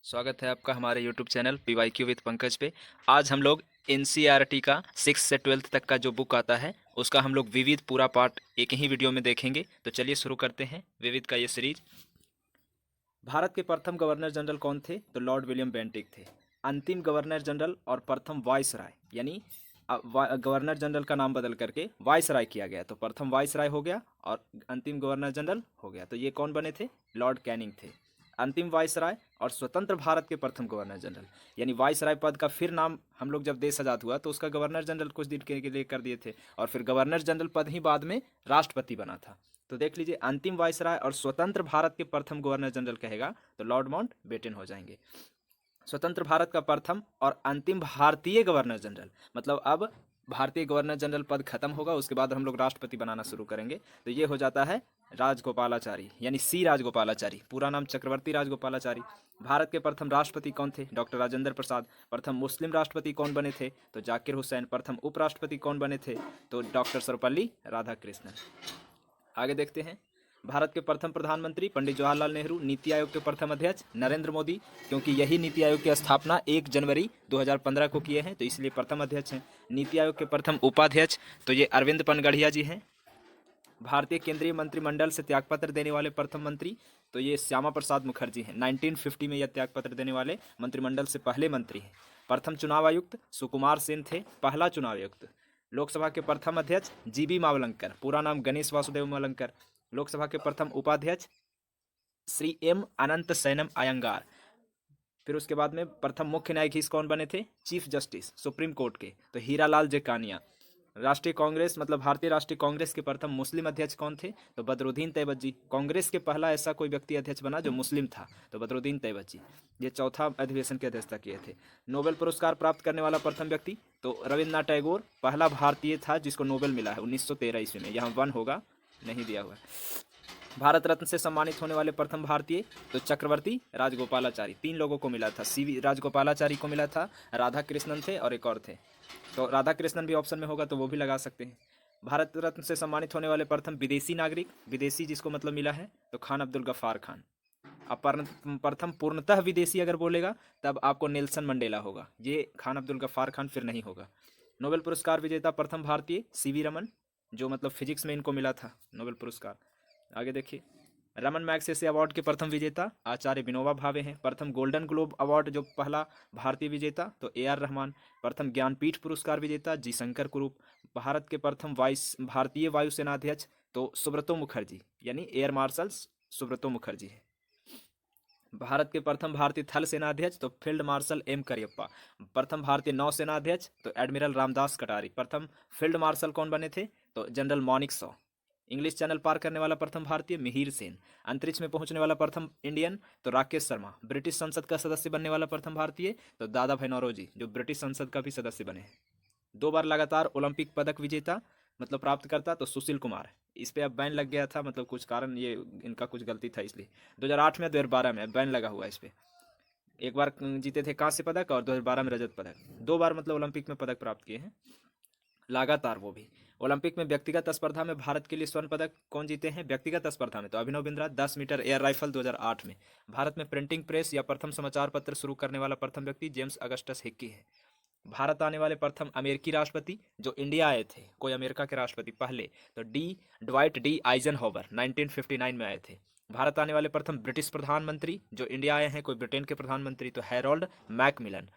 स्वागत है आपका हमारे YouTube channel PYQ with Pankaj पे। आज हम लोग NCERT का 6 से 12 तक का जो बुक आता है उसका हम लोग विविध पूरा पार्ट एक ही वीडियो में देखेंगे। तो चलिए शुरू करते हैं विविध का ये सीरीज। भारत के प्रथम गवर्नर जनरल कौन थे? तो लॉर्ड विलियम बेंटिक थे। अंतिम गवर्नर जनरल और प्रथम वाइसराय, यानी गवर्नर जनरल का नाम बदल करके वाइसराय किया गया, तो प्रथम वाइसराय हो गया और अंतिम गवर्नर जनरल हो गया। तो ये कौन बने थे? लॉर्ड कैनिंग थे। अंतिम वाइसराय और स्वतंत्र भारत के प्रथम गवर्नर जनरल, यानी वाइसराय पद का फिर नाम हम लोग जब देश आज़ाद हुआ तो उसका गवर्नर जनरल कुछ दिन के लिए कर दिए थे, और फिर गवर्नर जनरल पद ही बाद में राष्ट्रपति बना था। तो देख लीजिए, अंतिम वाइसराय और स्वतंत्र भारत के प्रथम गवर्नर जनरल कहेगा तो लॉर्ड माउंट बेटन हो जाएंगे। स्वतंत्र भारत का प्रथम और अंतिम भारतीय गवर्नर जनरल, मतलब अब भारतीय गवर्नर जनरल पद खत्म होगा, उसके बाद हम लोग राष्ट्रपति बनाना शुरू करेंगे। तो ये हो जाता है राजगोपालाचारी, यानी सी राजगोपालाचारी, पूरा नाम चक्रवर्ती राजगोपालाचारी। भारत के प्रथम राष्ट्रपति कौन थे? डॉक्टर राजेंद्र प्रसाद। प्रथम मुस्लिम राष्ट्रपति कौन बने थे? तो जाकिर हुसैन। प्रथम उपराष्ट्रपति कौन बने थे? तो डॉक्टर सर्वपल्ली राधाकृष्णन। आगे देखते हैं। भारत के प्रथम प्रधानमंत्री पंडित जवाहरलाल नेहरू। नीति आयोग के प्रथम अध्यक्ष नरेंद्र मोदी, क्योंकि यही नीति आयोग की स्थापना 1 जनवरी 2015 को किए हैं, तो इसलिए प्रथम अध्यक्ष हैं। नीति आयोग के प्रथम उपाध्यक्ष तो ये अरविंद पनगढ़िया जी हैं। भारतीय केंद्रीय मंत्रिमंडल से त्यागपत्र देने वाले प्रथम मंत्री तो ये श्यामा प्रसाद मुखर्जी हैं। 1950 में यह त्यागपत्र देने वाले मंत्रिमंडल से पहले मंत्री हैं। प्रथम चुनाव आयुक्त सुकुमार सेन थे, पहला चुनाव आयुक्त। लोकसभा के प्रथम अध्यक्ष जीबी मावलंकर, पूरा नाम गणेश वासुदेव मावलंकर। लोकसभा के प्रथम उपाध्यक्ष श्री एम अनंत सैनम अयंगार। फिर उसके बाद में प्रथम मुख्य न्यायाधीश कौन बने थे? चीफ जस्टिस सुप्रीम कोर्ट के, तो हीरालाल जेकानिया। राष्ट्रीय कांग्रेस मतलब भारतीय राष्ट्रीय कांग्रेस के प्रथम मुस्लिम अध्यक्ष कौन थे? तो बदरुद्दीन तैयबत जी। कांग्रेस के पहला ऐसा कोई व्यक्ति अध्यक्ष बना जो मुस्लिम था, तो बदरुद्दीन तैयबत जी। ये चौथा अधिवेशन की अध्यक्षता किए थे। नोबेल पुरस्कार प्राप्त करने वाला प्रथम व्यक्ति तो रविन्द्रनाथ टैगोर, पहला भारतीय था जिसको नोबेल मिला है 1913 ईस्वी में। यहाँ 1 होगा, नहीं दिया हुआ है। भारत रत्न से सम्मानित होने वाले प्रथम भारतीय तो चक्रवर्ती राजगोपालाचारी। 3 लोगों को मिला था, CV राजगोपालाचारी को मिला था, राधा कृष्णन थे और एक और थे। तो राधा कृष्णन भी ऑप्शन में होगा तो वो भी लगा सकते हैं। भारत रत्न से सम्मानित होने वाले प्रथम विदेशी नागरिक, विदेशी जिसको मतलब मिला है तो खान अब्दुल गफ्फार खान। अब प्रथम पूर्णतः विदेशी अगर बोलेगा तब आपको नेल्सन मंडेला होगा, ये खान अब्दुल गफ्फार खान फिर नहीं होगा। नोबेल पुरस्कार विजेता प्रथम भारतीय CV रमन, जो मतलब फिजिक्स में इनको मिला था नोबेल पुरस्कार। आगे देखिए, रमन मैग्सेसे अवार्ड के प्रथम विजेता आचार्य विनोबा भावे हैं। प्रथम गोल्डन ग्लोब अवार्ड जो पहला भारतीय विजेता तो AR रहमान। प्रथम ज्ञानपीठ पुरस्कार विजेता जी शंकर कुरूप। भारत के प्रथम भारतीय वायुसेनाध्यक्ष तो सुब्रतो मुखर्जी, यानी एयर मार्शल सुब्रतो मुखर्जी है। भारत के प्रथम भारतीय थल सेनाध्यक्ष तो फील्ड मार्शल M करियप्पा। प्रथम भारतीय नौसेनाध्यक्ष तो एडमिरल रामदास कटारी। प्रथम फील्ड मार्शल कौन बने थे? तो general Manekshaw. English channel पार करने वाला प्रथम भारतीय मिहिर सेन। अंतरिक्ष में पहुंचने वाला प्रथम इंडियन तो राकेश शर्मा। ब्रिटिश संसद का सदस्य बनने वाला प्रथम भारतीय तो दादा भाई नौरोजी, जो ब्रिटिश संसद का भी सदस्य बने हैं। 2 बार लगातार ओलंपिक पदक विजेता मतलब प्राप्त करता तो सुशील कुमार। इस पे अब बैन लग गया था, मतलब कुछ कारण, ये इनका कुछ गलती था इसलिए 2008 में 2012 में बैन लगा हुआ है इस पे। एक बार जीते थे कांस्य पदक और 2012 में रजत पदक। 2 बार मतलब ओलंपिक में पदक प्राप्त किए हैं लगातार, वो भी। ओलंपिक में व्यक्तिगत स्पर्धा में भारत के लिए स्वर्ण पदक कौन जीते हैं? व्यक्तिगत स्पर्धा में तो Abhinav Bindra 10 metre air rifle 2008 में। भारत में प्रिंटिंग प्रेस या प्रथम समाचार पत्र शुरू करने वाला प्रथम व्यक्ति जेम्स अगस्टस हिक्की है। भारत आने वाले प्रथम अमेरिकी राष्ट्रपति जो इंडिया आए थे, कोई अमेरिका के राष्ट्रपति पहले, तो ड्वाइट डी आइजनहोवर 1959 में आए थे। भारत आने वाले प्रथम ब्रिटिश प्रधानमंत्री जो इंडिया आए हैं, कोई ब्रिटेन के प्रधानमंत्री, तो हैरोल्ड मैकमिलन।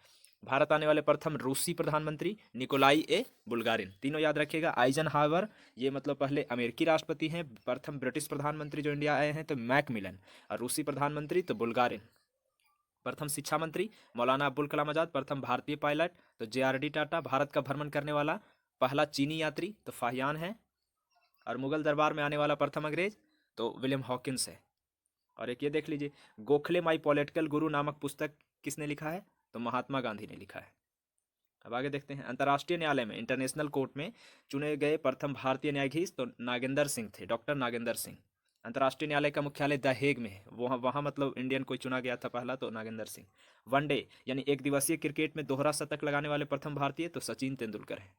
भारत आने वाले प्रथम रूसी प्रधानमंत्री निकोलाई ए बुल्गारिन। तीनों याद रखिएगा। आइजनहावर ये मतलब पहले अमेरिकी राष्ट्रपति हैं, प्रथम ब्रिटिश प्रधानमंत्री जो इंडिया आए हैं तो मैकमिलन, और रूसी प्रधानमंत्री तो बुल्गारिन। प्रथम शिक्षा मंत्री मौलाना अब्दुल कलाम आजाद। प्रथम भारतीय पायलट तो JRD टाटा। भारत का भ्रमण करने वाला पहला चीनी यात्री तो फाहियान है। और मुगल दरबार में आने वाला प्रथम अंग्रेज तो विलियम हॉकिंस है। और एक ये देख लीजिए, गोखले माई पॉलिटिकल गुरु नामक पुस्तक किसने लिखा है? तो महात्मा गांधी ने लिखा है। अब आगे देखते हैं। अंतर्राष्ट्रीय न्यायालय में, इंटरनेशनल कोर्ट में चुने गए प्रथम भारतीय न्यायाधीश तो नागेंद्र सिंह थे, डॉक्टर नागेंद्र सिंह। अंतर्राष्ट्रीय न्यायालय का मुख्यालय द हेग में है, वहाँ वहाँ मतलब इंडियन कोई चुना गया था पहला तो नागेंद्र सिंह। वनडे यानी एक दिवसीय क्रिकेट में दोहरा शतक लगाने वाले प्रथम भारतीय तो सचिन तेंदुलकर है।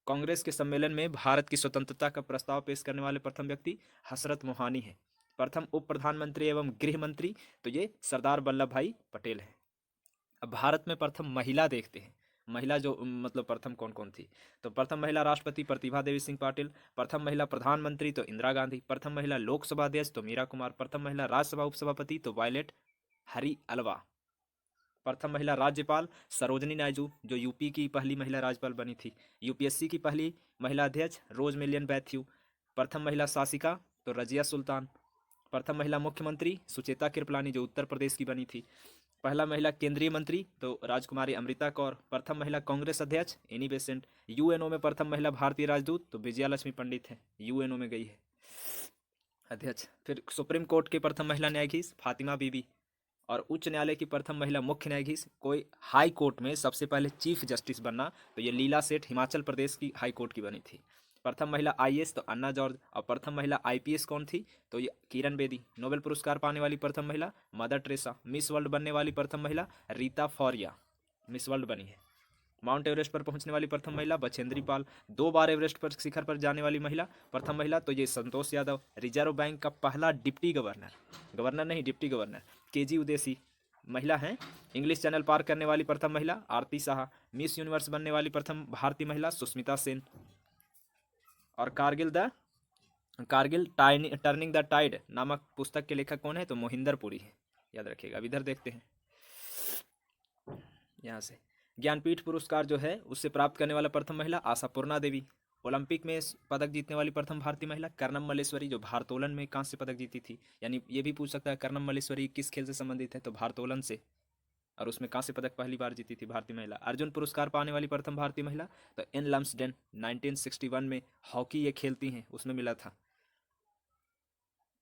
कांग्रेस के सम्मेलन में भारत की स्वतंत्रता का प्रस्ताव पेश करने वाले प्रथम व्यक्ति हसरत मोहानी है। प्रथम उप प्रधानमंत्री एवं गृह मंत्री, तो ये सरदार वल्लभ भाई पटेल है। अब भारत में प्रथम महिला देखते हैं, महिला जो मतलब प्रथम कौन कौन थी। तो प्रथम महिला राष्ट्रपति प्रतिभा देवी सिंह पाटिल, प्रथम महिला प्रधानमंत्री तो इंदिरा गांधी, प्रथम महिला लोकसभा अध्यक्ष तो मीरा कुमार, प्रथम महिला राज्यसभा उपसभापति तो वायलेट हरी अलवा, प्रथम महिला राज्यपाल सरोजनी नायडू जो यूपी की पहली महिला राज्यपाल बनी थी, यूपीएससी की पहली महिला अध्यक्ष रोज मिलियन बैथ्यू, प्रथम महिला शासिका तो रजिया सुल्तान, प्रथम महिला मुख्यमंत्री सुचेता कृपलानी जो उत्तर प्रदेश की बनी थी, पहला महिला केंद्रीय मंत्री तो राजकुमारी अमृता कौर, प्रथम महिला कांग्रेस अध्यक्ष एनी बेसेंट, यूएनओ में प्रथम महिला भारतीय राजदूत तो विजया लक्ष्मी पंडित है, यूएनओ में गई है अध्यक्ष। फिर सुप्रीम कोर्ट के प्रथम महिला न्यायाधीश फातिमा बीबी, और उच्च न्यायालय की प्रथम महिला मुख्य न्यायाधीश, कोई हाई कोर्ट में सबसे पहले चीफ जस्टिस बनना तो ये लीला सेठ हिमाचल प्रदेश की हाई कोर्ट की बनी थी। प्रथम महिला आईएएस तो अन्ना जॉर्ज, और प्रथम महिला आईपीएस कौन थी तो ये किरण बेदी। नोबेल पुरस्कार पाने वाली प्रथम महिला मदर टेरेसा। मिस वर्ल्ड बनने वाली प्रथम महिला रीता फौरिया मिस वर्ल्ड बनी है। माउंट एवरेस्ट पर पहुंचने वाली प्रथम महिला बछेंद्री पाल। 2 बार एवरेस्ट पर शिखर पर जाने वाली महिला प्रथम महिला तो ये संतोष यादव। रिजर्व बैंक का पहला डिप्टी गवर्नर, गवर्नर नहीं डिप्टी गवर्नर, केजी उदेसी महिला हैं। इंग्लिश चैनल पार करने वाली प्रथम महिला आरती साहा। मिस यूनिवर्स बनने वाली प्रथम भारतीय महिला सुष्मिता सेन। और कारगिल टर्निंग द टाइड नामक पुस्तक के लेखक कौन है तो मोहिंदर पुरी है, याद रखिएगा। अब इधर देखते हैं, यहाँ से ज्ञानपीठ पुरस्कार जो है उससे प्राप्त करने वाला प्रथम महिला आशापूर्णा देवी। ओलंपिक में पदक जीतने वाली प्रथम भारतीय महिला कर्णम मल्लेश्वरी जो भारोत्तोलन में कांस्य पदक जीती थी। यानी ये भी पूछ सकता है कर्णम मल्लेश्वरी किस खेल से संबंधित है तो भारोत्तोलन से, और उसमें कांस्य पदक पहली बार जीती थी भारतीय महिला। अर्जुन पुरस्कार पाने वाली प्रथम भारतीय महिला तो एन लम्सडेन 1961 में हॉकी ये खेलती हैं उसमें मिला था।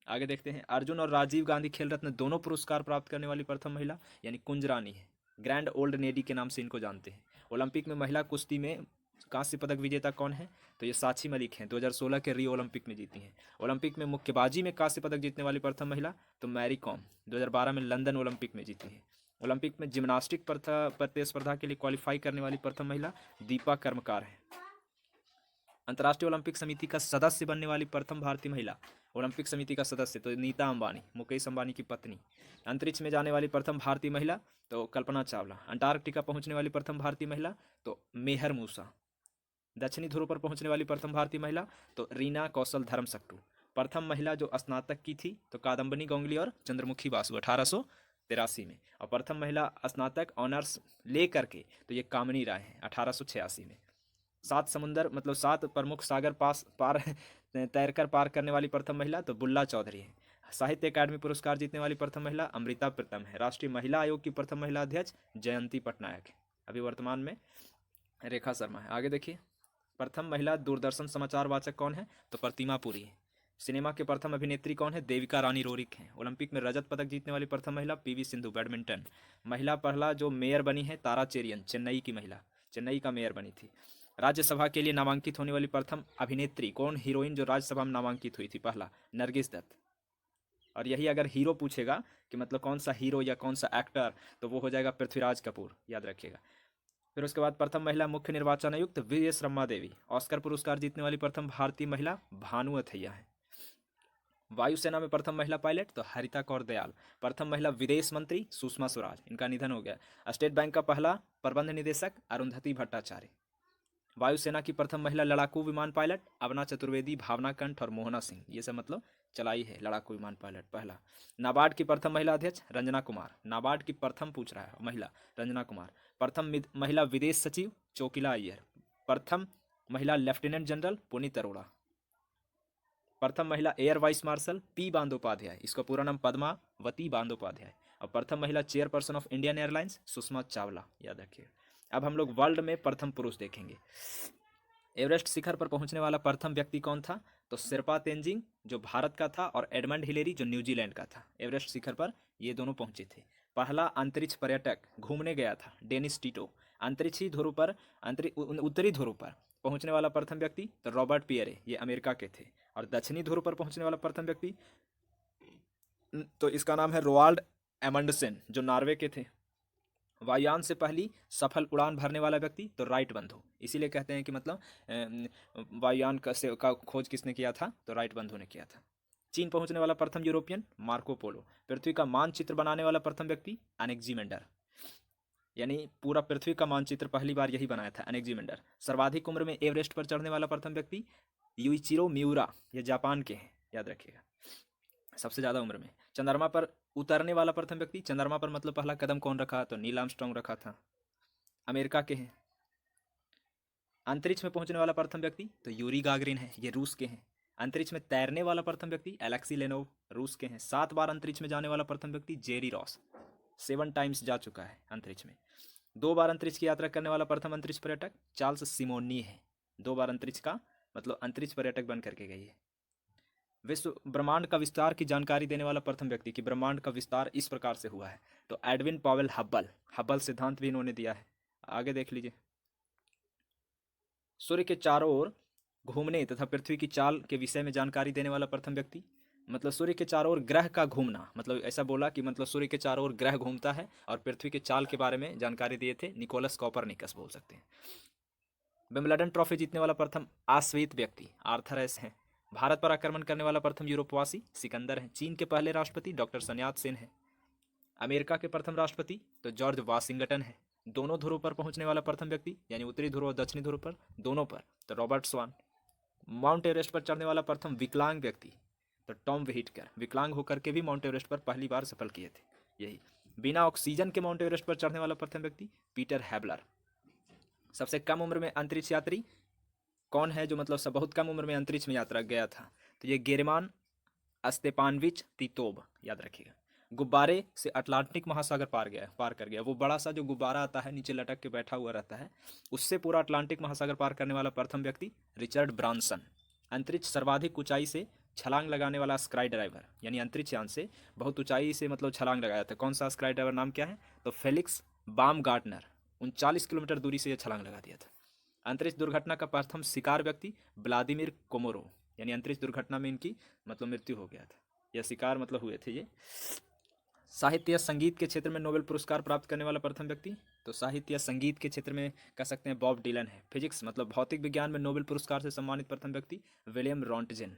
आगे देखते हैं, अर्जुन और राजीव गांधी खेल रत्न दोनों पुरस्कार प्राप्त करने वाली प्रथम महिला यानी कुंज रानी है। ग्रैंड ओल्ड लेडी के नाम से इनको जानते हैं। ओलंपिक में महिला कुश्ती में कांस्य पदक विजेता कौन है तो ये साक्षी मलिक हैं, 2016 के रियो ओलंपिक में जीती हैं। ओलंपिक में मुक्केबाजी में कांस्य पदक जीतने वाली प्रथम महिला तो मैरी कॉम 2012 में लंदन ओलंपिक में जीती है। ओलंपिक में जिम्नास्टिक प्रतिस्पर्धा के लिए क्वालिफाई करने वाली प्रथम महिला दीपा कर्मकार है। अंतर्राष्ट्रीय ओलंपिक समिति का सदस्य बनने वाली प्रथम भारतीय महिला, ओलंपिक समिति का सदस्य तो नीता अंबानी, मुकेश अंबानी की पत्नी। अंतरिक्ष में जाने वाली प्रथम भारतीय महिला तो कल्पना चावला। अंटार्कटिका पहुंचने वाली प्रथम भारतीय महिला तो मेहर मूसा। दक्षिणी ध्रुव पर पहुंचने वाली प्रथम भारतीय महिला तो रीना कौशल धर्मशक्टू। प्रथम महिला जो स्नातक की थी तो कादम्बनी गांगुली और चंद्रमुखी बासु 1883 में। और प्रथम महिला स्नातक ऑनर्स ले करके तो ये कामिनी राय है 1886 में। 7 समुंदर मतलब 7 प्रमुख सागर पार तैरकर पार करने वाली प्रथम महिला तो बुल्ला चौधरी है। साहित्य अकादमी पुरस्कार जीतने वाली प्रथम महिला अमृता प्रीतम है। राष्ट्रीय महिला आयोग की प्रथम महिला अध्यक्ष जयंती पटनायक है। अभी वर्तमान में रेखा शर्मा है। आगे देखिए, प्रथम महिला दूरदर्शन समाचार वाचक कौन है तो प्रतिमा पुरी है। सिनेमा के प्रथम अभिनेत्री कौन है देविका रानी रोरिक हैं। ओलंपिक में रजत पदक जीतने वाली प्रथम महिला पीवी सिंधु बैडमिंटन। महिला पहला जो मेयर बनी है तारा चेरियन, चेन्नई की महिला, चेन्नई का मेयर बनी थी। राज्यसभा के लिए नामांकित होने वाली प्रथम अभिनेत्री कौन, हीरोइन जो राज्यसभा में नामांकित हुई थी पहला, नरगिस दत्त। और यही अगर हीरो पूछेगा कि मतलब कौन सा हीरो या कौन सा एक्टर तो वो हो जाएगा पृथ्वीराज कपूर, याद रखिएगा। फिर उसके बाद प्रथम महिला मुख्य निर्वाचन आयुक्त वी एस रम्मा देवी। ऑस्कर पुरस्कार जीतने वाली प्रथम भारतीय महिला भानु अथैया है। वायुसेना में प्रथम महिला पायलट तो हरिता कौर दयाल। प्रथम महिला विदेश मंत्री सुषमा स्वराज, इनका निधन हो गया। स्टेट बैंक का पहला प्रबंध निदेशक अरुंधति भट्टाचार्य। वायुसेना की प्रथम महिला लड़ाकू विमान पायलट अवना चतुर्वेदी, भावना कंठ और मोहना सिंह, ये सब मतलब चलाई है लड़ाकू विमान पायलट पहला। नाबार्ड की प्रथम महिला अध्यक्ष रंजना कुमार। नाबार्ड की प्रथम पूछ रहा है महिला रंजना कुमार। प्रथम महिला विदेश सचिव चोकिला अय्यर। प्रथम महिला लेफ्टिनेंट जनरल पुनीत अरोड़ा। प्रथम महिला एयर वाइस मार्शल पी बांदोपाध्याय, इसका पूरा नाम पद्मावती बांदोपाध्याय। और प्रथम महिला chairperson of Indian airlines Sushma Chawla, याद रखिए। अब हम लोग वर्ल्ड में प्रथम पुरुष देखेंगे। एवरेस्ट शिखर पर पहुंचने वाला प्रथम व्यक्ति कौन था तो शिर्पा तेंजिंग जो भारत का था और एडमंड हिलेरी जो न्यूजीलैंड का था। एवरेस्ट शिखर पर ये दोनों पहुंचे थे। पहला अंतरिक्ष पर्यटक घूमने गया था डेनिस टीटो। अंतरिक्षी ध्रुव पर उत्तरी ध्रुव पर पहुंचने वाला प्रथम व्यक्ति तो रॉबर्ट पियरे, ये अमेरिका के थे। और दक्षिणी ध्रुव पर पहुंचने वाला प्रथम व्यक्ति तो इसका नाम है रोआल्ड एमंडसेन जो नॉर्वे के थे। वायुयान से पहली सफल उड़ान भरने वाला व्यक्ति तो राइट बंधु, इसीलिए कहते हैं कि मतलब वायुयान का खोज किसने किया था तो राइट बंधु ने किया था। चीन पहुंचने वाला प्रथम यूरोपियन मार्को पोलो। पृथ्वी का मानचित्र बनाने वाला प्रथम व्यक्ति एनेक्जीमेंडर, यानी पूरा पृथ्वी का मानचित्र पहली बार यही बनाया था एनेक्जीमेंडर। सर्वाधिक उम्र में एवरेस्ट पर चढ़ने वाला प्रथम व्यक्ति यूइचिरो मिउरा, ये जापान के हैं, याद रखिएगा, सबसे ज़्यादा उम्र में। चंद्रमा पर उतरने वाला प्रथम व्यक्ति, चंद्रमा पर मतलब पहला कदम कौन रखा, तो नील आर्मस्ट्रांग रखा था, अमेरिका के हैं। अंतरिक्ष में पहुंचने वाला प्रथम व्यक्ति तो यूरी गागरिन है, ये रूस के हैं। अंतरिक्ष में तैरने वाला प्रथम व्यक्ति एलेक्सी लेनोव, रूस के हैं। 7 बार अंतरिक्ष में जाने वाला प्रथम व्यक्ति जेरी रॉस, 7 टाइम्स जा चुका है अंतरिक्ष में। 2 बार अंतरिक्ष की यात्रा करने वाला प्रथम अंतरिक्ष पर्यटक चार्ल्स सिमोनी है, 2 बार अंतरिक्ष का मतलब अंतरिक्ष पर्यटक बन करके गई है। विश्व ब्रह्मांड का विस्तार की जानकारी देने वाला प्रथम व्यक्ति कि ब्रह्मांड का विस्तार इस प्रकार से हुआ है, तो एडविन पॉवेल हब्बल, हब्बल सिद्धांत भी इन्होंने दिया है। आगे देख लीजिए। सूर्य के चारों ओर घूमने तथा पृथ्वी की चाल के विषय में जानकारी देने वाला प्रथम व्यक्ति, मतलब सूर्य के चारों ओर ग्रह का घूमना, मतलब ऐसा बोला कि मतलब सूर्य के चारों ओर ग्रह घूमता है और पृथ्वी के चाल के बारे में जानकारी दिए थे निकोलस कॉपरनिकस बोल सकते हैं। विंबलडन ट्रॉफी जीतने वाला प्रथम आश्वेत व्यक्ति आर्थर एस हैं। भारत पर आक्रमण करने वाला प्रथम यूरोपवासी सिकंदर हैं। चीन के पहले राष्ट्रपति डॉक्टर sun यat-sen हैं। अमेरिका के प्रथम राष्ट्रपति तो जॉर्ज वाशिंगटन है। दोनों ध्रुव पर पहुंचने वाला प्रथम व्यक्ति, यानी उत्तरी ध्रुव और दक्षिणी ध्रुव पर दोनों पर, तो रॉबर्ट स्वान। माउंट एवरेस्ट पर चढ़ने वाला प्रथम विकलांग व्यक्ति तो टॉम व्हिटकर, विकलांग होकर के भी माउंट एवरेस्ट पर पहली बार सफल किए थे। यही बिना ऑक्सीजन के माउंट एवरेस्ट पर चढ़ने वाला प्रथम व्यक्ति पीटर हैबलर। सबसे कम उम्र में अंतरिक्ष यात्री कौन है, जो मतलब सब बहुत कम उम्र में अंतरिक्ष में यात्रा गया था, तो ये गेरमान अस्तेपानविच तितोव, याद रखिएगा। गुब्बारे से अटलांटिक महासागर पार कर गया। वो बड़ा सा जो गुब्बारा आता है नीचे लटक के बैठा हुआ रहता है, उससे पूरा अटलांटिक महासागर पार करने वाला प्रथम व्यक्ति रिचर्ड ब्रांसन। अंतरिक्ष सर्वाधिक ऊंचाई से छलांग लगाने वाला स्काई ड्राइवर, यानी अंतरिक्ष यान से बहुत ऊंचाई से मतलब छलांग लगाया था। कौन सा स्काई ड्राइवर, नाम क्या है, तो फेलिक्स बामगार्टनर, 39 किलोमीटर दूरी से यह छलांग लगा दिया था। अंतरिक्ष दुर्घटना का प्रथम शिकार व्यक्ति व्लादिमीर कोमोरोव, यानी अंतरिक्ष दुर्घटना में इनकी मतलब मृत्यु हो गया था, यह शिकार मतलब हुए थे ये। साहित्य या संगीत के क्षेत्र में नोबेल पुरस्कार प्राप्त करने वाला प्रथम व्यक्ति, तो साहित्य या संगीत के क्षेत्र में कह सकते हैं बॉब डिलन है। फिजिक्स मतलब भौतिक विज्ञान में नोबेल पुरस्कार से सम्मानित प्रथम व्यक्ति विलियम रॉन्टजेन।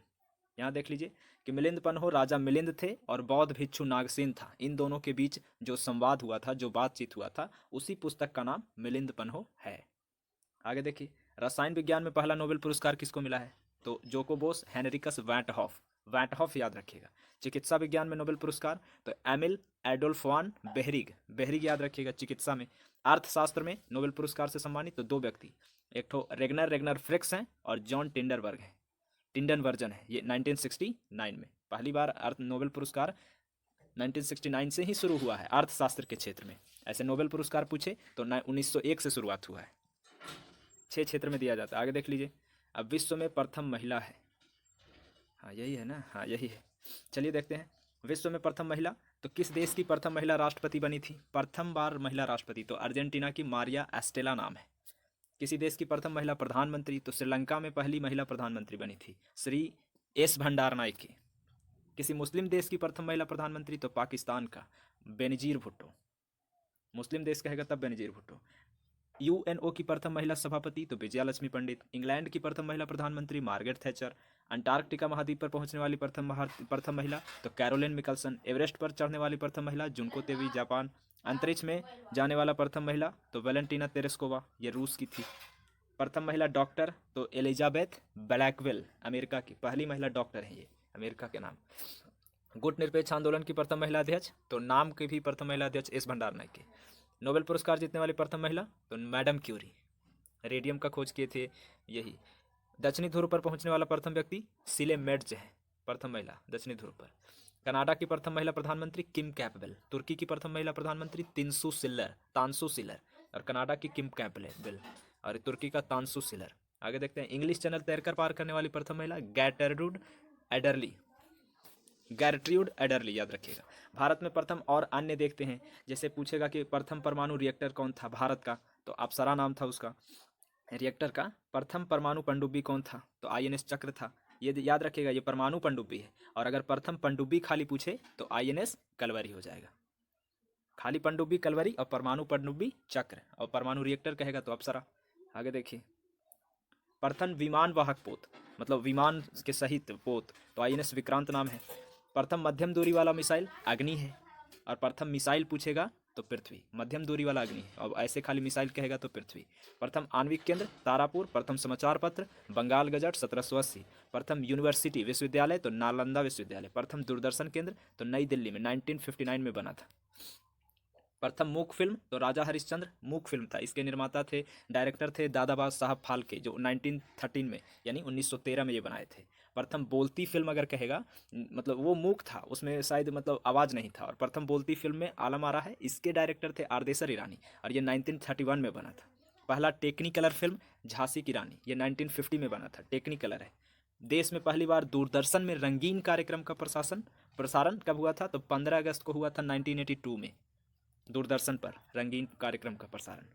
यहाँ देख लीजिए कि मिलिंद पन्हो राजा मिलिंद थे और बौद्ध भिक्षु नागसेन था। इन दोनों के बीच जो संवाद हुआ था, जो बातचीत हुआ था, उसी पुस्तक का नाम मिलिंद पन्हो है। आगे देखिए, रसायन विज्ञान में पहला नोबेल पुरस्कार किसको मिला है, तो जोकोबोस हेनरिकस वैंटहॉफ, वैंटहॉफ याद रखिएगा। चिकित्सा विज्ञान में नोबेल पुरस्कार तो एमिल एडोल्फवान बेहरिग, बेहरिग याद रखिएगा चिकित्सा में। अर्थशास्त्र में नोबेल पुरस्कार से सम्मानित तो 2 व्यक्ति, एक तो रेगनर फ्रिक्स हैं और जॉन टिंडरबर्ग हैं, टिंडनवर्जन है। ये 1969 में पहली बार अर्थ नोबेल पुरस्कार 1969 से ही शुरू हुआ है अर्थशास्त्र के क्षेत्र में। ऐसे नोबेल पुरस्कार पूछे तो 1901 से शुरुआत हुआ है, 6 क्षेत्र में दिया जाता है। आगे देख लीजिए, अब विश्व में प्रथम महिला है, हाँ यही है ना, हाँ यही है। चलिए देखते हैं, विश्व में प्रथम महिला तो किस देश की प्रथम महिला राष्ट्रपति बनी थी, प्रथम बार महिला राष्ट्रपति तो अर्जेंटीना की मारिया एस्टेला नाम है। किसी देश की प्रथम महिला प्रधानमंत्री तो श्रीलंका में पहली महिला प्रधानमंत्री बनी थी श्री एस भंडारनायके। किसी मुस्लिम देश की प्रथम महिला प्रधानमंत्री तो पाकिस्तान का बेनजीर भुट्टो, मुस्लिम देश कहेगा तब बेनजीर भुट्टो। यूएनओ की प्रथम महिला सभापति तो विजयालक्ष्मी पंडित। इंग्लैंड की प्रथम महिला प्रधानमंत्री मार्गरेट थैचर। अंटार्कटिका महाद्वीप पर पहुंचने वाली प्रथम महिला तो कैरोलिन मिकल्सन। एवरेस्ट पर चढ़ने वाली प्रथम महिला जुनको तेवी, जापान। अंतरिक्ष में जाने वाला प्रथम महिला तो वैलेंटीना तेरेस्कोवा, ये रूस की थी। प्रथम महिला डॉक्टर तो एलिजाबेथ ब्लैकवेल, अमेरिका की पहली महिला डॉक्टर है, ये अमेरिका के नाम। गुट निरपेक्ष आंदोलन की प्रथम महिला अध्यक्ष तो नाम की भी प्रथम महिला अध्यक्ष एस भंडारनायके। नोबेल पुरस्कार जीतने वाली प्रथम महिला तो मैडम क्यूरी, रेडियम का खोज किए थे यही। दक्षिणी ध्रुव पर पहुंचने वाला प्रथम व्यक्ति सिले मेड्ज है, प्रथम महिला दक्षिणी ध्रुव पर। कनाडा की प्रथम महिला प्रधानमंत्री किम कैपबेल। तुर्की की प्रथम महिला प्रधानमंत्री तांसु सिलर और कनाडा की किम कैपबेल और तुर्की का तांसु सिलर। आगे देखते हैं, इंग्लिश चैनल तैरकर पार करने वाली प्रथम महिला गैरट्रूड एडरली, याद रखिएगा। भारत में प्रथम और अन्य देखते हैं, जैसे पूछेगा कि प्रथम परमाणु रिएक्टर कौन था भारत का, तो अप्सरा नाम था उसका रिएक्टर का। प्रथम परमाणु पनडुब्बी कौन था, तो आईएनएस चक्र था। ये याद रखिएगा, ये परमाणु पनडुब्बी है, और अगर प्रथम पनडुब्बी खाली पूछे तो आईएनएस कलवरी हो जाएगा। खाली पनडुब्बी कलवरी और परमाणु पनडुब्बी चक्र, और परमाणु रिएक्टर कहेगा तो अप्सरा। आगे देखिए, प्रथम विमान वाहक पोत मतलब विमान के सहित पोत, तो आईएनएस विक्रांत नाम है। प्रथम मध्यम दूरी वाला मिसाइल अग्नि है, और प्रथम मिसाइल पूछेगा तो पृथ्वी, मध्यम दूरी वाला अग्नि है, और ऐसे खाली मिसाइल कहेगा तो पृथ्वी। प्रथम आणविक केंद्र तारापुर, प्रथम समाचार पत्र बंगाल गजट 1780, प्रथम यूनिवर्सिटी विश्वविद्यालय तो नालंदा विश्वविद्यालय, प्रथम दूरदर्शन केंद्र तो नई दिल्ली में 1959 में बना था। प्रथम मूक फिल्म तो राजा हरिश्चंद्र मूक फिल्म था, इसके निर्माता थे, डायरेक्टर थे दादाबाग साहब फाल्के, जो 1913 में यानी 1913 में ये बनाए थे। प्रथम बोलती फिल्म अगर कहेगा, मतलब वो मूक था, उसमें शायद मतलब आवाज़ नहीं था, और प्रथम बोलती फिल्म में आलम आरा है, इसके डायरेक्टर थे आरदेसर ईरानी, और ये 1931 में बना था। पहला टेक्निकलर फिल्म झांसी की रानी, ये 1950 में बना था, टेक्निकलर है। देश में पहली बार दूरदर्शन में रंगीन कार्यक्रम का प्रसारण कब हुआ था, तो 15 अगस्त को हुआ था 1982 में, दूरदर्शन पर रंगीन कार्यक्रम का प्रसारण।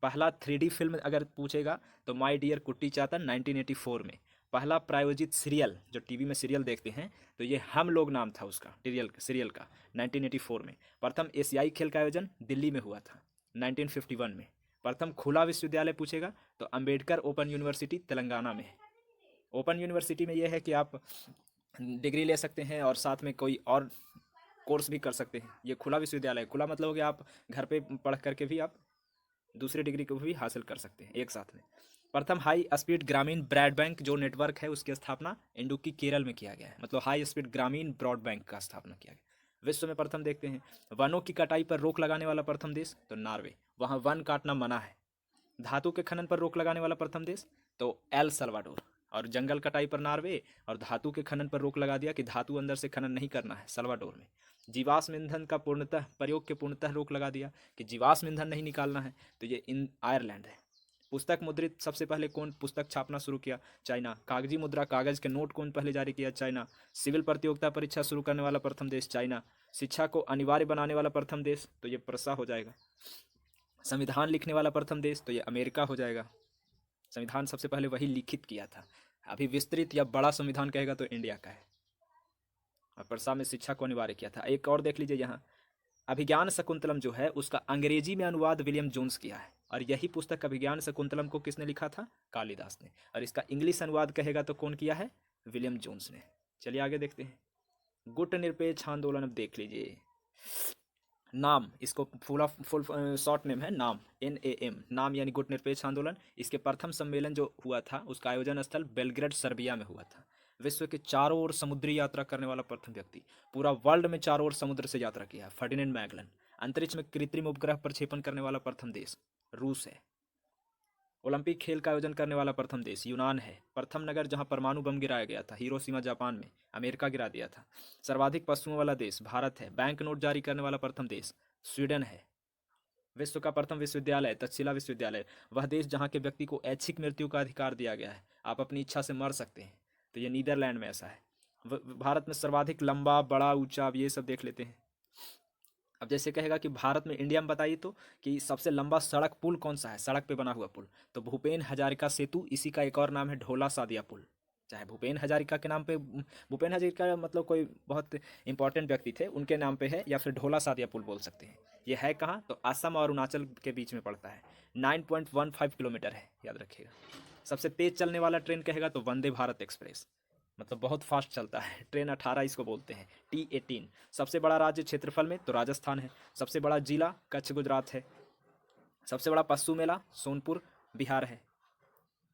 पहला 3D फिल्म अगर पूछेगा तो माय डियर कुट्टी चातन 1984 में। पहला प्रायोजित सीरियल, जो टीवी में सीरियल देखते हैं, तो ये हम लोग नाम था उसका, सीरियल का 1984 में। प्रथम एशियाई खेल का आयोजन दिल्ली में हुआ था 1951 में। प्रथम खुला विश्वविद्यालय पूछेगा तो अंबेडकर ओपन यूनिवर्सिटी तेलंगाना में है। ओपन यूनिवर्सिटी में यह है कि आप डिग्री ले सकते हैं और साथ में कोई और कोर्स भी कर सकते हैं। ये खुला विश्वविद्यालय है, खुला मतलब हो गया आप घर पे पढ़ करके भी आप दूसरी डिग्री को भी हासिल कर सकते हैं एक साथ में। प्रथम हाई स्पीड ग्रामीण ब्रॉडबैंड जो नेटवर्क है उसकी स्थापना इंडुक्की केरल में किया गया है, मतलब हाई स्पीड ग्रामीण ब्रॉडबैंड का स्थापना किया गया। विश्व में प्रथम देखते हैं, वनों की कटाई पर रोक लगाने वाला प्रथम देश तो नॉर्वे, वहाँ वन काटना मना है। धातु के खनन पर रोक लगाने वाला प्रथम देश तो एल सल्वाडोर, और जंगल कटाई पर नॉर्वे, और धातु के खनन पर रोक लगा दिया कि धातु अंदर से खनन नहीं करना है, सल्वाडोर में। जीवाश्म ईंधन का पूर्णतः प्रयोग के पूर्णतः रोक लगा दिया कि जीवाश्म ईंधन नहीं निकालना है, तो ये आयरलैंड है। पुस्तक मुद्रित सबसे पहले कौन पुस्तक छापना शुरू किया, चाइना। कागजी मुद्रा कागज के नोट कौन पहले जारी किया, चाइना। सिविल प्रतियोगिता परीक्षा शुरू करने वाला प्रथम देश चाइना। शिक्षा को अनिवार्य बनाने वाला प्रथम देश तो ये प्रसा हो जाएगा। संविधान लिखने वाला प्रथम देश तो ये अमेरिका हो जाएगा, संविधान सबसे पहले वही लिखित किया था। अभी विस्तृत या बड़ा संविधान कहेगा तो इंडिया का है, और प्रसा में शिक्षा को अनिवार्य किया था। एक और देख लीजिए यहाँ, अभिज्ञान शकुंतलम जो है उसका अंग्रेजी में अनुवाद विलियम जोन्स किया है, और यही पुस्तक अभिज्ञान शकुंतलम को किसने लिखा था, कालिदास ने, और इसका इंग्लिश अनुवाद कहेगा तो कौन किया है, विलियम जोन्स ने। चलिए आगे देखते हैं, गुट निरपेक्ष आंदोलन। अब देख लीजिए नाम, इसको फुल शॉर्ट नेम है नाम, NAM, नाम यानी गुट निरपेक्ष आंदोलन। इसके प्रथम सम्मेलन जो हुआ था उसका आयोजन स्थल बेलग्रेड सर्बिया में हुआ था। विश्व के चारों ओर समुद्री यात्रा करने वाला प्रथम व्यक्ति, पूरा वर्ल्ड में चारों ओर समुद्र से यात्रा किया है, फर्डिनेंड मैगलन। अंतरिक्ष में कृत्रिम उपग्रह प्रक्षेपण करने वाला प्रथम देश रूस है। ओलंपिक खेल का आयोजन करने वाला प्रथम देश यूनान है। प्रथम नगर जहां परमाणु बम गिराया गया था हिरोशिमा जापान में, अमेरिका गिरा दिया था। सर्वाधिक पशुओं वाला देश भारत है। बैंक नोट जारी करने वाला प्रथम देश स्वीडन है। विश्व का प्रथम विश्वविद्यालय तक्षशिला विश्वविद्यालय, वह देश जहाँ के व्यक्ति को ऐच्छिक मृत्यु का अधिकार दिया गया है, आप अपनी इच्छा से मर सकते हैं, तो ये नीदरलैंड में ऐसा है। भारत में सर्वाधिक लंबा बड़ा ऊंचा, अब ये सब देख लेते हैं। अब जैसे कहेगा कि भारत में, इंडिया में बताइए तो कि सबसे लंबा सड़क पुल कौन सा है, सड़क पे बना हुआ पुल, तो भूपेन हजारिका सेतु, इसी का एक और नाम है ढोला सादिया पुल। चाहे भूपेन हजारिका के नाम पे, भूपेन हजारिका मतलब कोई बहुत इंपॉर्टेंट व्यक्ति थे, उनके नाम पे है, या फिर ढोला सादिया पुल बोल सकते हैं। ये है कहाँ, तो असम और अरुणाचल के बीच में पड़ता है। 9.15 किलोमीटर है, याद रखिएगा। सबसे तेज चलने वाला ट्रेन कहेगा तो वंदे भारत एक्सप्रेस, मतलब बहुत फास्ट चलता है ट्रेन, 18 इसको बोलते हैं, T18। सबसे बड़ा राज्य क्षेत्रफल में तो राजस्थान है। सबसे बड़ा जिला कच्छ गुजरात है। सबसे बड़ा पशु मेला सोनपुर बिहार है,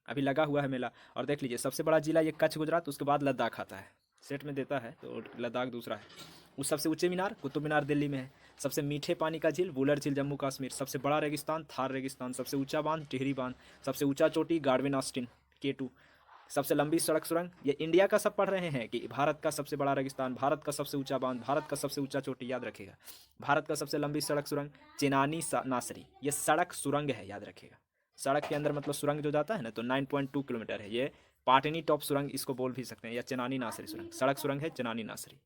अभी लगा हुआ है मेला। और देख लीजिए सबसे बड़ा जिला ये कच्छ गुजरात, उसके बाद लद्दाख आता है, सेट में देता है तो लद्दाख दूसरा है। उस सबसे ऊंचे मीनार कुतुब मीनार दिल्ली में है। सबसे मीठे पानी का झील वुलर झील जम्मू कश्मीर। सबसे बड़ा रेगिस्तान थार रेगिस्तान। सबसे ऊंचा बांध टिहरी बांध। सबसे ऊंचा चोटी गार्डविन ऑस्टिन K2। सबसे लंबी सड़क सुरंग, ये इंडिया का सब पढ़ रहे हैं कि भारत का सबसे बड़ा रेगिस्तान, भारत का सबसे ऊंचा बांध, भारत का सबसे ऊंचा चोटी, याद रखिएगा। भारत का सबसे लंबी सड़क सुरंग चेनानी नासरी, ये सड़क सुरंग है, याद रखिएगा। सड़क के अंदर मतलब सुरंग जो जाता है ना, तो 9.2 किलोमीटर है ये। पाटनी टॉप सुरंग इसको बोल भी सकते हैं, या चेनानी नासरी सुरंग, सड़क सुरंग है चेनानी नासरी।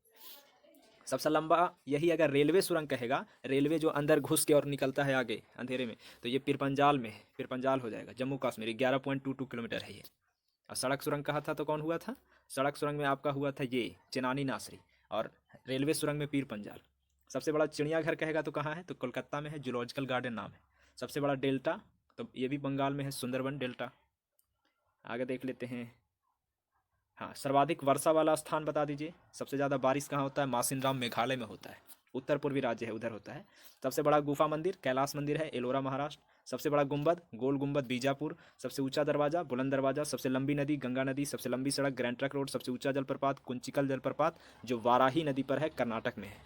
सबसे लंबा यही अगर रेलवे सुरंग कहेगा, रेलवे जो अंदर घुस के और निकलता है आगे अंधेरे में, तो ये पिरपंजाल में है, पिरपंजाल हो जाएगा, जम्मू कश्मीर। 11.22 किलोमीटर है ये। और सड़क सुरंग कहा था तो कौन हुआ था, सड़क सुरंग में आपका हुआ था ये चेनानी नासरी, और रेलवे सुरंग में पीर पंजाल। सबसे बड़ा चिड़ियाघर कहेगा तो कहाँ है, तो कोलकाता में है, जूलॉजिकल गार्डन नाम है। सबसे बड़ा डेल्टा तो ये भी बंगाल में है, सुंदरबन डेल्टा। आगे देख लेते हैं, हाँ, सर्वाधिक वर्षा वाला स्थान बता दीजिए। सबसे ज़्यादा बारिश कहाँ होता है? मासिनराम मेघालय में होता है, उत्तर पूर्वी राज्य है, उधर होता है। सबसे बड़ा गुफा मंदिर कैलाश मंदिर है, एलोरा महाराष्ट्र। सबसे बड़ा गुंबद गोल गुंबद बीजापुर। सबसे ऊंचा दरवाजा बुलंद दरवाजा। सबसे लंबी नदी गंगा नदी। सबसे लंबी सड़क ग्रैंड ट्रंक रोड। सबसे ऊंचा जलप्रपात कुंचिकल जलप्रपात जो वाराही नदी पर है, कर्नाटक में है।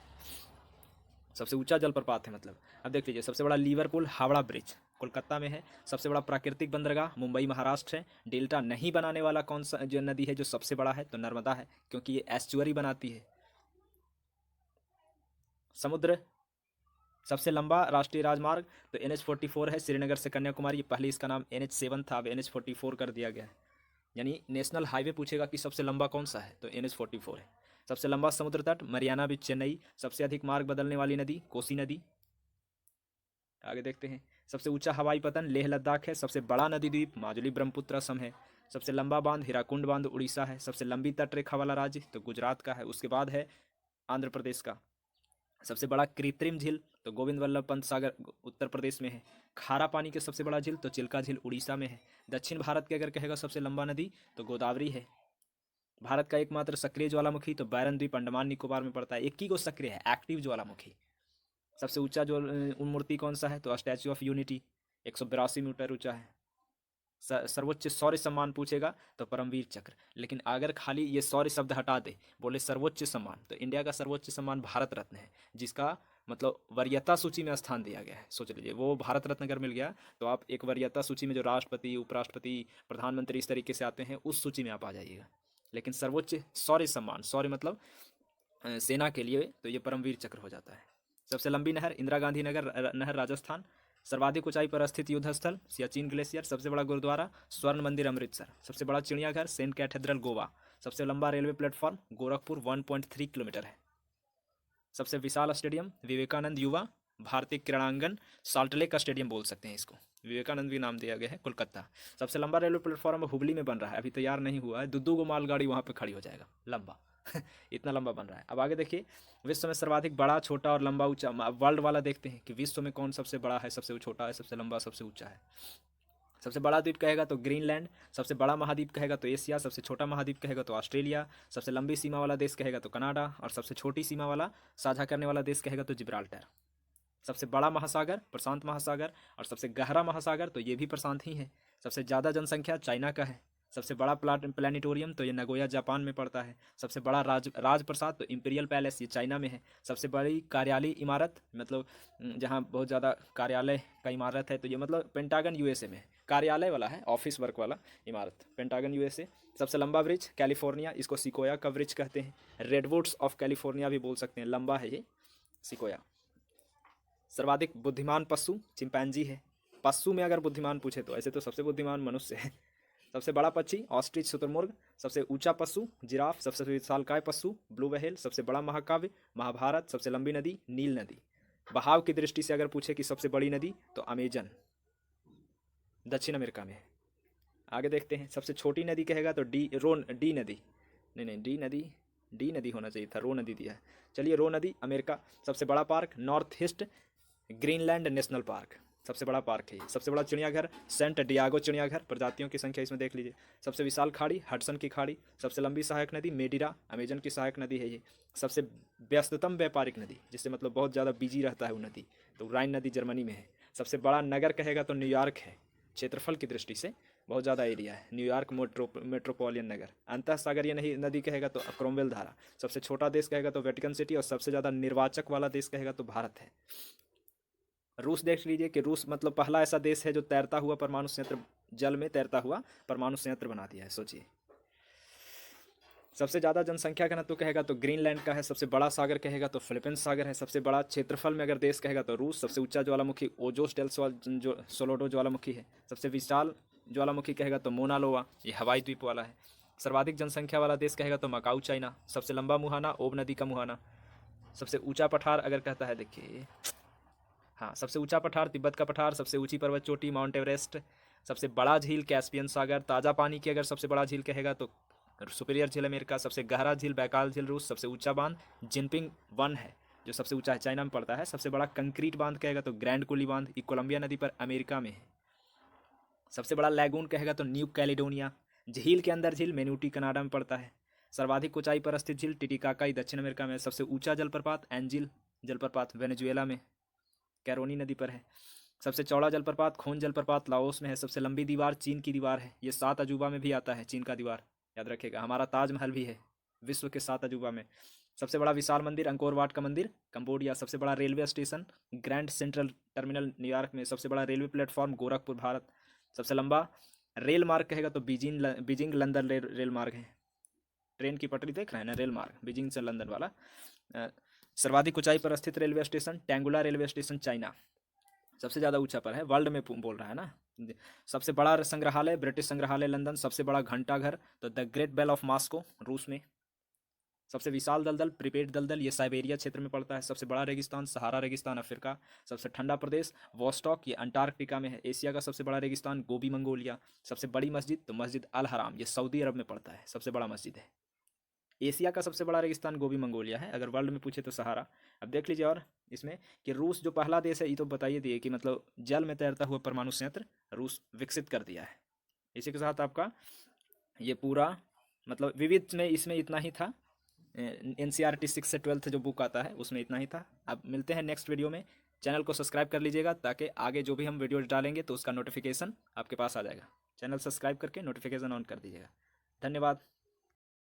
सबसे ऊंचा जलप्रपात है मतलब। अब देख लीजिए, सबसे बड़ा लिवरपूल हावड़ा ब्रिज कोलकाता में है। सबसे बड़ा प्राकृतिक बंदरगाह मुंबई महाराष्ट्र है। डेल्टा नहीं बनाने वाला कौन सा जो नदी है जो सबसे बड़ा है? तो नर्मदा है, क्योंकि ये एस्चुअरी बनाती है। समुद्र सबसे लंबा राष्ट्रीय राजमार्ग तो NH-44 है, श्रीनगर से कन्याकुमारी। पहले इसका नाम NH-7 था, अब NH-44 कर दिया गया है। यानी नेशनल हाईवे पूछेगा कि सबसे लंबा कौन सा है, तो NH-44 है। सबसे लंबा समुद्र तट मरियाना बीच चेन्नई। सबसे अधिक मार्ग बदलने वाली नदी कोसी नदी। आगे देखते हैं। सबसे ऊंचा हवाई पतन लेह लद्दाख है। सबसे बड़ा नदी द्वीप माजुली ब्रह्मपुत्र असम है। सबसे लंबा बांध हीराकुंड बांध उड़ीसा है। सबसे लंबी तटरेखा वाला राज्य तो गुजरात का है, उसके बाद है आंध्र प्रदेश का। सबसे बड़ा कृत्रिम झील तो गोविंद वल्लभ पंत सागर उत्तर प्रदेश में है। खारा पानी के सबसे बड़ा झील तो चिल्का झील उड़ीसा में है। दक्षिण भारत के अगर कहेगा सबसे लंबा नदी तो गोदावरी है। भारत का एकमात्र सक्रिय ज्वालामुखी तो बैरन द्वीप अंडमान निकोबार में पड़ता है, एक ही को सक्रिय है, एक्टिव ज्वालामुखी। सबसे ऊंचा जो मूर्ति कौन सा है? तो स्टैच्यू ऑफ यूनिटी 182 मीटर ऊंचा है। सर्वोच्च शौर्य सम्मान पूछेगा तो परमवीर चक्र। लेकिन अगर खाली ये शौर्य शब्द हटा दे, बोले सर्वोच्च सम्मान, तो इंडिया का सर्वोच्च सम्मान भारत रत्न है, जिसका मतलब वरीयता सूची में स्थान दिया गया है। सोच लीजिए, वो भारत रत्न अगर मिल गया तो आप एक वरीयता सूची में जो राष्ट्रपति उपराष्ट्रपति प्रधानमंत्री इस तरीके से आते हैं उस सूची में आप आ जाइएगा। लेकिन सर्वोच्च शौर्य सम्मान, शौर्य मतलब सेना के लिए, तो ये परमवीर चक्र हो जाता है। सबसे लंबी नहर इंदिरा गांधी नगर नहर राजस्थान। सर्वाधिक ऊंचाई पर स्थित युद्ध स्थल सियाचिन ग्लेशियर। सबसे बड़ा गुरुद्वारा स्वर्ण मंदिर अमृतसर। सबसे बड़ा चिड़ियाघर सेंट कैथेड्रल गोवा। सबसे लंबा रेलवे प्लेटफॉर्म गोरखपुर 1.3 किलोमीटर है। सबसे विशाल स्टेडियम विवेकानंद युवा भारतीय क्रीड़ांगन साल्टलेक स्टेडियम बोल सकते हैं इसको, विवेकानंद भी नाम दिया गया है, कोलकाता। सबसे लंबा रेलवे प्लेटफॉर्म हुबली में बन रहा है, अभी तैयार नहीं हुआ है, दो गो मालगाड़ी वहाँ पे खड़ी हो जाएगा, लंबा इतना लंबा बन रहा है। अब आगे देखिए, विश्व में सर्वाधिक बड़ा छोटा और लंबा ऊंचा, वर्ल्ड वाला देखते हैं कि विश्व में कौन सबसे बड़ा है, सबसे छोटा है, सबसे लंबा, सबसे ऊंचा है। सबसे बड़ा द्वीप कहेगा तो ग्रीनलैंड। सबसे बड़ा महाद्वीप कहेगा तो एशिया। सबसे छोटा महाद्वीप कहेगा तो ऑस्ट्रेलिया। सबसे लंबी सीमा वाला देश कहेगा तो कनाडा। और सबसे छोटी सीमा वाला साझा करने वाला देश कहेगा तो जिब्राल्टर। सबसे बड़ा महासागर प्रशांत महासागर। और सबसे गहरा महासागर तो ये भी प्रशांत ही है। सबसे ज़्यादा जनसंख्या चाइना का है। सबसे बड़ा प्लानिटोरियम तो ये नगोया जापान में पड़ता है। सबसे बड़ा राजप्रसाद तो इंपीरियल पैलेस ये चाइना में है। सबसे बड़ी कार्यालय इमारत मतलब जहाँ बहुत ज़्यादा कार्यालय का इमारत है तो ये मतलब पेंटागन यूएसए में है, कार्यालय वाला है, ऑफिस वर्क वाला इमारत, पेंटागन यूएसए। सबसे लंबा ब्रिज कैलिफोर्निया, इसको सिकोया का ब्रिज कहते हैं, रेडवुड्स ऑफ कैलिफोर्निया भी बोल सकते हैं, लंबा है ये सिकोया। सर्वाधिक बुद्धिमान पशु चिंपैंजी है। पशु में अगर बुद्धिमान पूछे तो ऐसे तो सबसे बुद्धिमान मनुष्य है। सबसे बड़ा पक्षी ऑस्ट्रिच शुतुरमुर्ग। सबसे ऊंचा पशु जिराफ। सबसे विशालकाय पशु ब्लू व्हेल। सबसे बड़ा महाकाव्य महाभारत। सबसे लंबी नदी नील नदी। बहाव की दृष्टि से अगर पूछे कि सबसे बड़ी नदी तो अमेजन दक्षिण अमेरिका में है। आगे देखते हैं, सबसे छोटी नदी कहेगा तो डी नदी, नहीं डी नदी होना चाहिए था, रो नदी दिया है। चलिए रो नदी अमेरिका। सबसे बड़ा park north east Greenland national park, सबसे बड़ा पार्क है। सबसे बड़ा चिड़ियाघर सेंट डियागो चिड़ियाघर, प्रजातियों की संख्या इसमें देख लीजिए। सबसे विशाल खाड़ी हडसन की खाड़ी। सबसे लंबी सहायक नदी मेडिरा अमेजन की सहायक नदी है ये। सबसे व्यस्ततम व्यापारिक नदी जिससे मतलब बहुत ज़्यादा बिजी रहता है वो नदी तो राइन नदी जर्मनी में है। सबसे बड़ा नगर कहेगा तो न्यूयॉर्क है, क्षेत्रफल की दृष्टि से बहुत ज़्यादा एरिया है न्यूयॉर्क मेट्रोपॉलियन नगर। अंतः सागरीय नहीं नदी कहेगा तो क्रोमवेल धारा। सबसे छोटा देश कहेगा तो वेटिकन सिटी। और सबसे ज़्यादा निर्वाचक वाला देश कहेगा तो भारत है। रूस देख लीजिए कि रूस मतलब पहला ऐसा देश है जो तैरता हुआ परमाणु संयंत्र, जल में तैरता हुआ परमाणु संयंत्र बना दिया है, सोचिए। सबसे ज़्यादा जनसंख्या का तो कहेगा तो ग्रीनलैंड का है। सबसे बड़ा सागर कहेगा तो फिलीपींस सागर है। सबसे बड़ा क्षेत्रफल में अगर देश कहेगा तो रूस। सबसे ऊंचा ज्वालामुखी ओजोस डेल सोलोडो ज्वालामुखी है। सबसे विशाल ज्वालामुखी कहेगा तो मोना लोआ, ये हवाई द्वीप वाला है। सर्वाधिक जनसंख्या वाला देश कहेगा तो मकाऊ चाइना। सबसे लंबा मुहाना ओब नदी का मुहाना। सबसे ऊंचा पठार अगर कहता है देखिए, हाँ सबसे ऊंचा पठार तिब्बत का पठार। सबसे ऊंची पर्वत चोटी माउंट एवरेस्ट। सबसे बड़ा झील कैस्पियन सागर। ताज़ा पानी की अगर सबसे बड़ा झील कहेगा तो सुपीरियर झील अमेरिका। सबसे गहरा झील बैकाल झील रूस। सबसे ऊंचा बांध जिनपिंग वन है जो सबसे ऊंचा है, चाइना में पड़ता है। सबसे बड़ा कंक्रीट बांध कहेगा तो ग्रैंड कुली बांध, ये कोलंबिया नदी पर अमेरिका में है। सबसे बड़ा लैगून कहेगा तो न्यू कैलिडोनिया। झील के अंदर झील मेन्यूटी कनाडा में पड़ता है। सर्वाधिक ऊंचाई पर स्थित झील टिटिकाकाई दक्षिण अमेरिका में। सबसे ऊंचा जलप्रपात एंजिल जलप्रपात वेनेजुएला में कैरोनी नदी पर है। सबसे चौड़ा जलप्रपात खून जलप्रपात लाओस में है। सबसे लंबी दीवार चीन की दीवार है। ये 7 अजूबा में भी आता है, चीन का दीवार, याद रखिएगा। हमारा ताजमहल भी है विश्व के 7 अजूबा में। सबसे बड़ा विशाल मंदिर अंकोर वाट का मंदिर कंबोडिया। सबसे बड़ा railway station grand central terminal New York में। सबसे बड़ा रेलवे प्लेटफॉर्म गोरखपुर भारत। सबसे लंबा रेल मार्ग कहेगा तो बीजिंग लंदन रेल मार्ग है। ट्रेन की पटरी देख रहे हैं ना, रेल मार्ग बीजिंग से लंदन वाला। सर्वाधिक ऊंचाई पर स्थित railway station Tanggula railway station China, सबसे ज़्यादा ऊंचा पर है वर्ल्ड में बोल रहा है ना। सबसे बड़ा संग्रहालय ब्रिटिश संग्रहालय लंदन। सबसे बड़ा घंटाघर तो the great bell of Moscow रूस में। सबसे विशाल दलदल प्रिपेड दलदल, ये साइबेरिया क्षेत्र में पड़ता है। सबसे बड़ा रेगिस्तान सहारा रेगिस्तान अफ्रीका। सबसे ठंडा प्रदेश वॉस्टॉक, ये अंटार्कटिका में है। एशिया का सबसे बड़ा रेगिस्तान गोबी मंगोलिया। सबसे बड़ी मस्जिद तो मस्जिद अल हराम, ये सऊदी अरब में पड़ता है, सबसे बड़ा मस्जिद है। एशिया का सबसे बड़ा रेगिस्तान गोबी मंगोलिया है, अगर वर्ल्ड में पूछे तो सहारा। अब देख लीजिए और इसमें कि रूस जो पहला देश है, ये तो बताइए दिए कि मतलब जल में तैरता हुआ परमाणु संयंत्र रूस विकसित कर दिया है। इसी के साथ आपका ये पूरा मतलब विविध में इसमें इतना ही था। NCERT 6 से 12 जो बुक आता है उसमें इतना ही था। अब मिलते हैं नेक्स्ट वीडियो में। चैनल को सब्सक्राइब कर लीजिएगा ताकि आगे जो भी हम वीडियोज डालेंगे तो उसका नोटिफिकेशन आपके पास आ जाएगा। चैनल सब्सक्राइब करके नोटिफिकेशन ऑन कर दीजिएगा। धन्यवाद।